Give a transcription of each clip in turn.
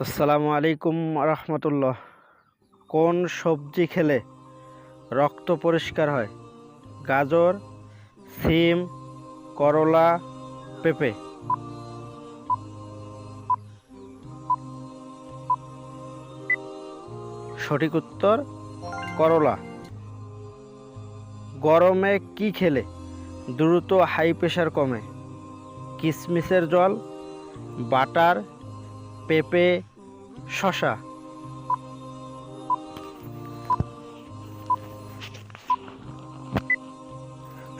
আসসালামু আলাইকুম রহমতুল্লাহ। কোন সবজি খেলে রক্ত পরিষ্কার হয়? গাজর, সিম, করলা, পেঁপে। সঠিক উত্তর করলা। গরমে কি খেলে দ্রুত হাই প্রেশার কমে? কিশমিশের জল, বাটার, পেঁপে, শসা।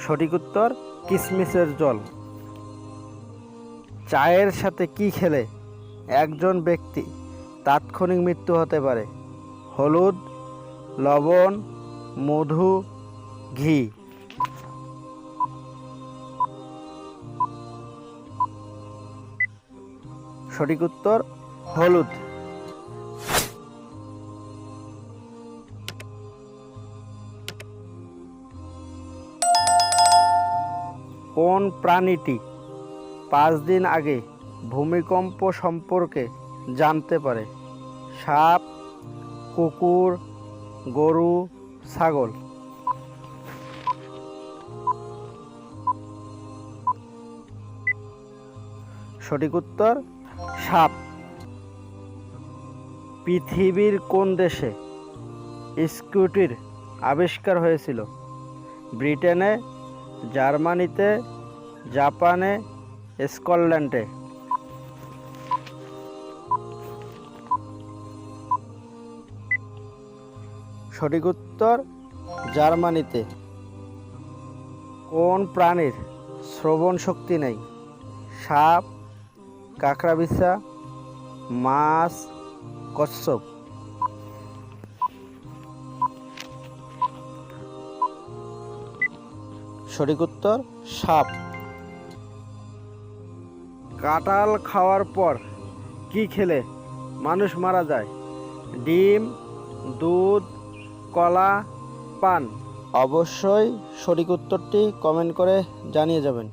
সঠিক উত্তর কিশমিশের জল। চায়ের সাথে কি খেলে একজন ব্যক্তি তাৎক্ষণিক মৃত্যু হতে পারে? হলুদ, লবণ, মধু, ঘি। সঠিক উত্তর হলুদ। কোন প্রাণীটি 5 দিন আগে ভূমিকম্প সম্পর্কে জানতে পারে? সাপ, কুকুর, গরু, ছাগল। সঠিক উত্তর সাপ। পৃথিবীর কোন দেশে স্কুটির আবিষ্কার হয়েছিল? ব্রিটেনে, জার্মানিতে, জাপানে, স্কটল্যান্ডে। সঠিক উত্তর জার্মানিতে। কোন প্রাণীর শ্রবণ শক্তি নেই? সাপ, কাঁকড়াবিছা, মাছ, কচ্ছপ। সঠিক উত্তর সাপ। কাঁঠাল খাওয়ার পর কি খেলে মানুষ মারা যায়? ডিম, দুধ, কলা, পান। অবশ্যই সঠিক উত্তরটি কমেন্ট করে জানিয়ে যাবেন।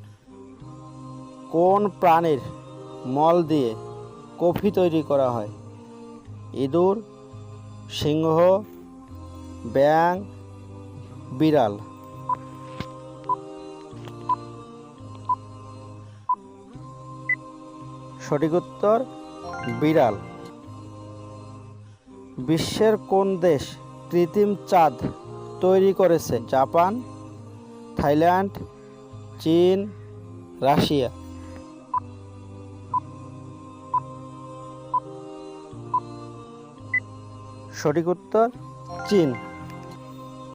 কোন প্রাণীর মল দিয়ে কফি তৈরি করা হয়? ইঁদুর, সিংহ, ব্যাঙ, বিড়াল। সঠিক উত্তর বিড়াল। বিশ্বের কোন দেশ কৃত্রিম চাঁদ তৈরি করেছে? জাপান, থাইল্যান্ড, চীন, রাশিয়া। সঠিক উত্তর চীন।